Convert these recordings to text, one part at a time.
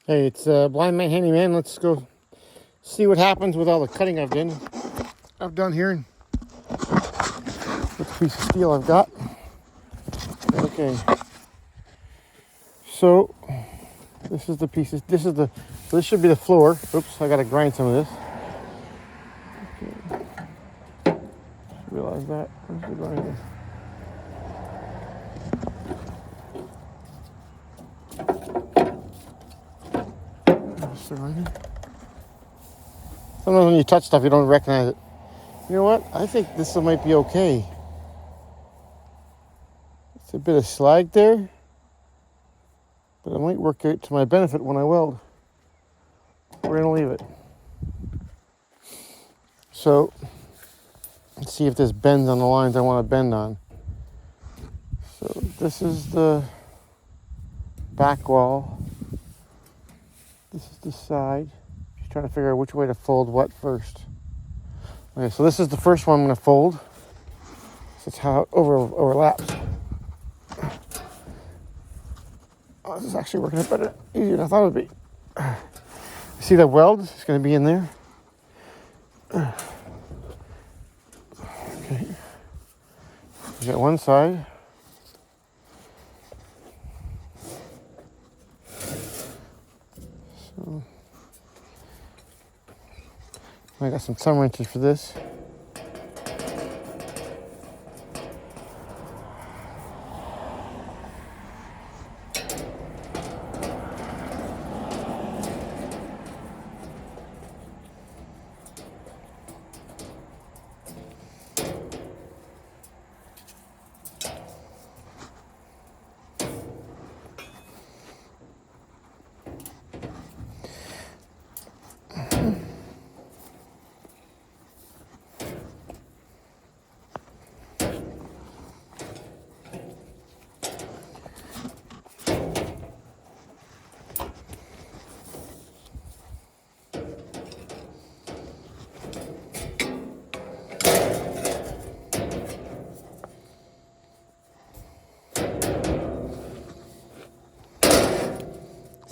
Hey, it's Blind Man Handyman. Let's go see what happens with all the cutting I've done here, and what piece of steel I've got. Okay, so this is the pieces. This should be the floor. Oops, I gotta grind some of this. Okay. Realize that. Where's the grinder? There's the grinder. Sometimes when you touch stuff, you don't recognize it. You know what? I think this might be okay. It's a bit of slag there, but it might work out to my benefit when I weld. We're gonna leave it. So let's see if this bends on the lines I want to bend on. So this is the back wall. This is the side. Just trying to figure out which way to fold what first. Okay, so this is the first one I'm going to fold. So that's how it overlaps. Oh, this is actually working out better, easier than I thought it would be. You see that weld? It's going to be in there. Okay. You got one side. So I got some thumb wrenches for this.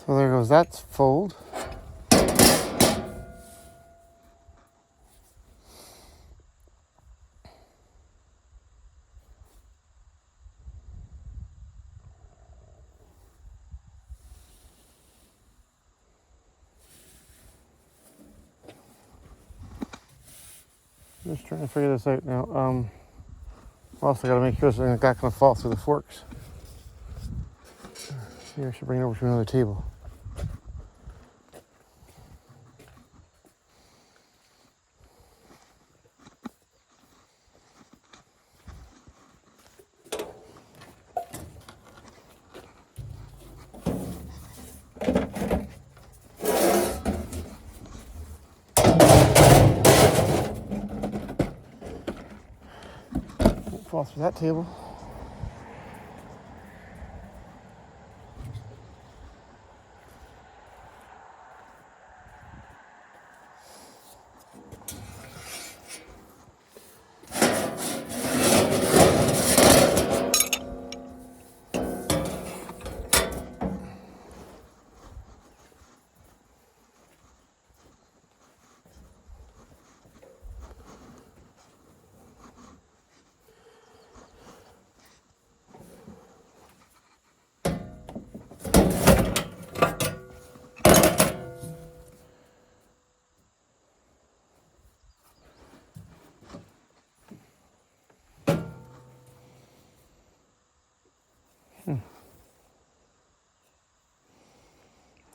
So there goes that fold. Just trying to figure this out now. Also got to make sure it's not going to fall through the forks. See, I should bring it over to another table. Won't fall through that table.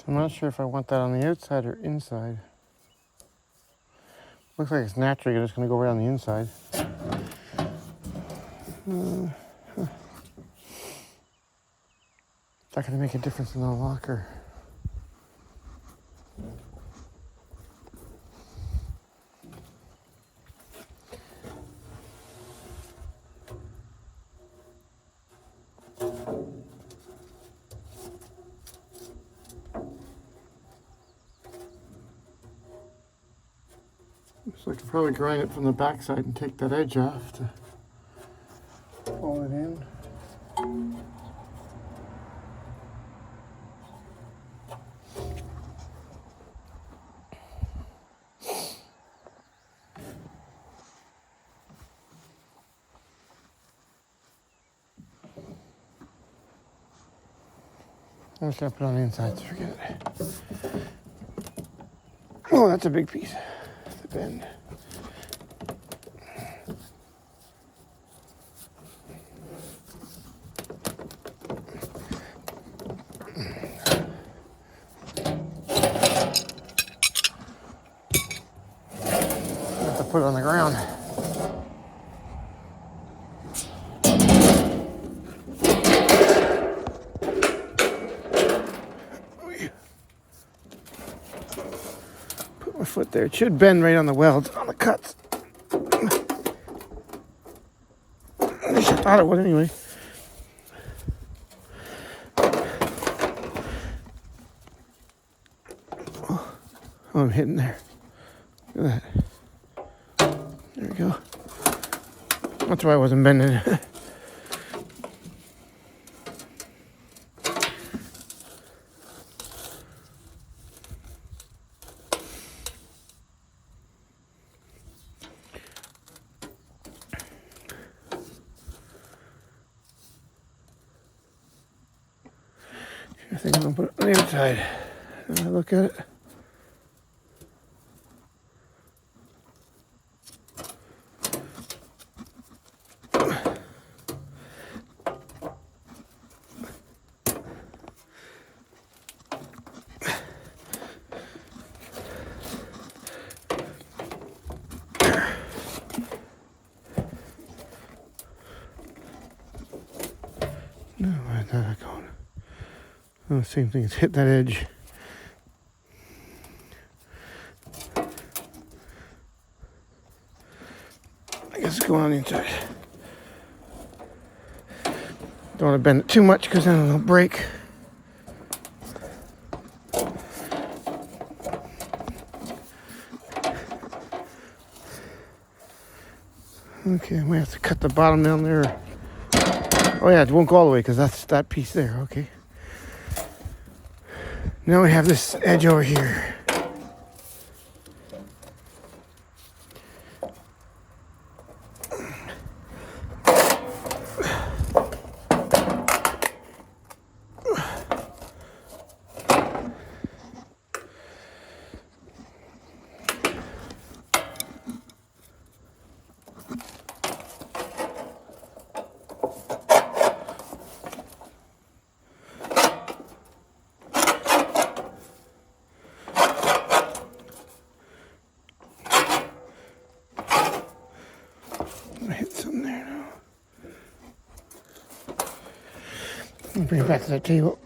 I'm not sure if I want that on the outside or inside. Looks like it's naturally just going to go right on the inside. Is that going to make a difference in the locker? So I could probably grind it from the back side and take that edge off to pull it in. I'm just gonna put it on the inside, so forget it. Oh, that's a big piece. The bend. I have to put it on the ground. Put my foot there. It should bend right on the welds, on the cuts. At least I thought it would anyway. Oh, I'm hitting there. Look at that. There we go. That's why I wasn't bending. I think I'm gonna put it on the outside. And I look at it. No, where's that going? Oh, same thing. It's hit that edge. I guess it's going on the inside. Don't want to bend it too much because then it'll break. Okay, I might have to cut the bottom down there. Oh yeah, it won't go all the way because that's that piece there. Okay. Now we have this edge over here. I hit something there now. Let me bring it back to that table.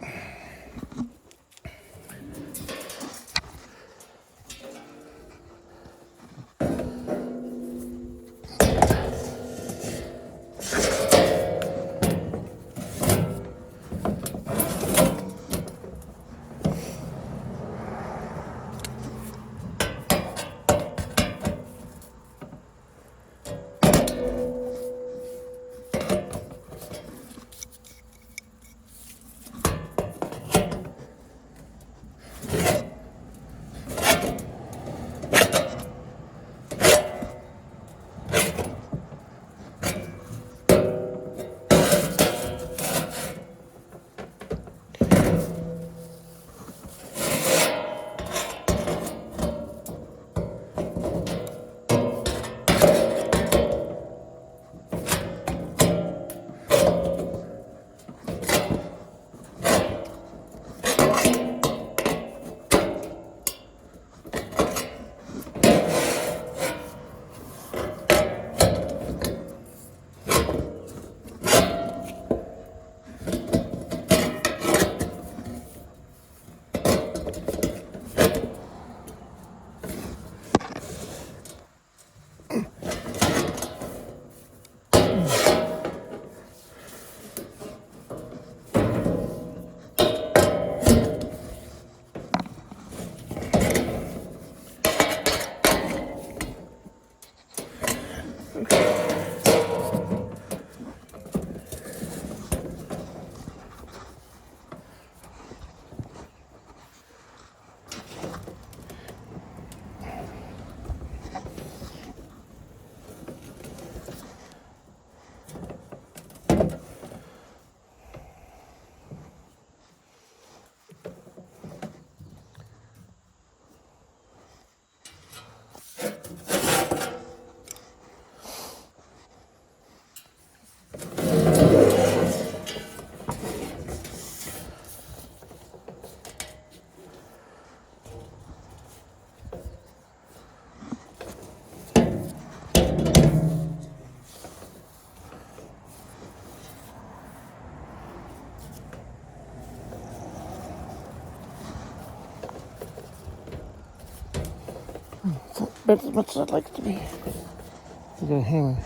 bit as much as I'd like it to be. You got a hammer.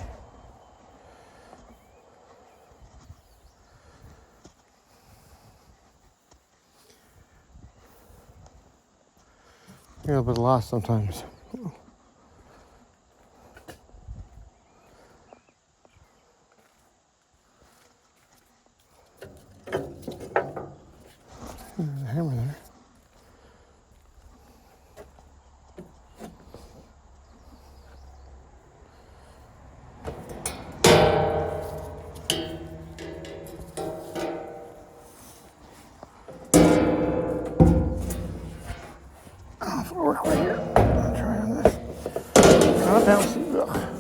You're a little bit lost sometimes. There's a hammer there. Oh, it'll work right here. I'll try on this. Not bouncy. Ugh.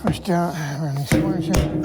Push down, hammer, and squares in.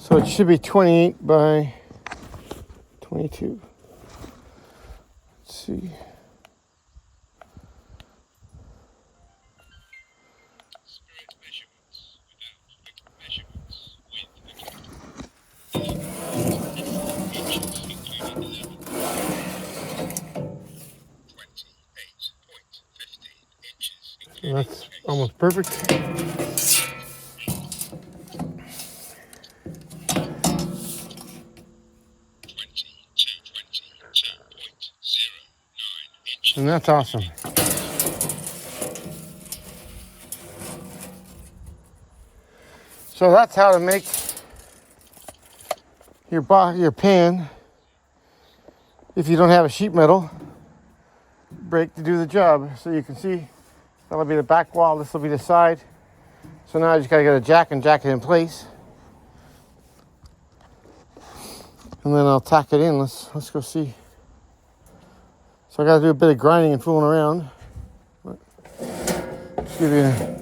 So it should be 28 by 22. Let's see. perfect. And that's awesome. So that's how to make your pan if you don't have a sheet metal brake to do the job. So you can see that'll be the back wall, this will be the side. So now I just gotta get a jack and jack it in place. And then I'll tack it in. Let's go see. So I gotta do a bit of grinding and fooling around. Just give you a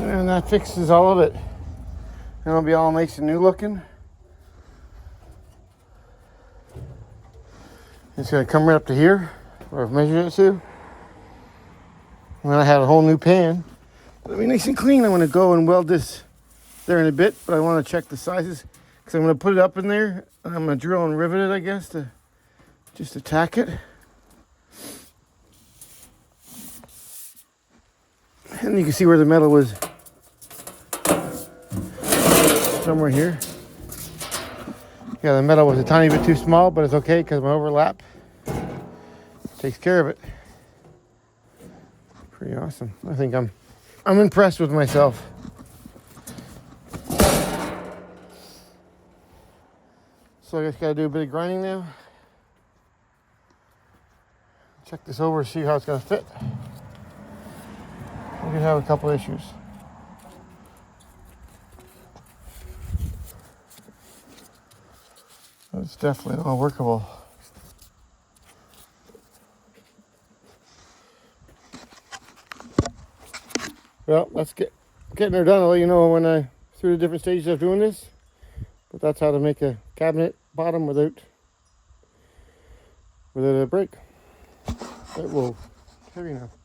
and that fixes all of it. And it'll be all nice and new looking. It's gonna come right up to here, where I've measured it to. And then I had a whole new pan. It'll be nice and clean. I'm gonna go and weld this there in a bit, but I wanna check the sizes because I'm gonna put it up in there. And I'm gonna drill and rivet it, I guess, to just attack it. And you can see where the metal was. Somewhere here. Yeah, the metal was a tiny bit too small, but it's okay because my overlap takes care of it. Pretty awesome. I think I'm impressed with myself. So I just gotta do a bit of grinding now. Check this over, see how it's gonna fit. We could have a couple issues. It's definitely all workable. Well, let's getting her done. I'll let you know when I through the different stages of doing this. But that's how to make a cabinet bottom without a brake. That will heavy enough.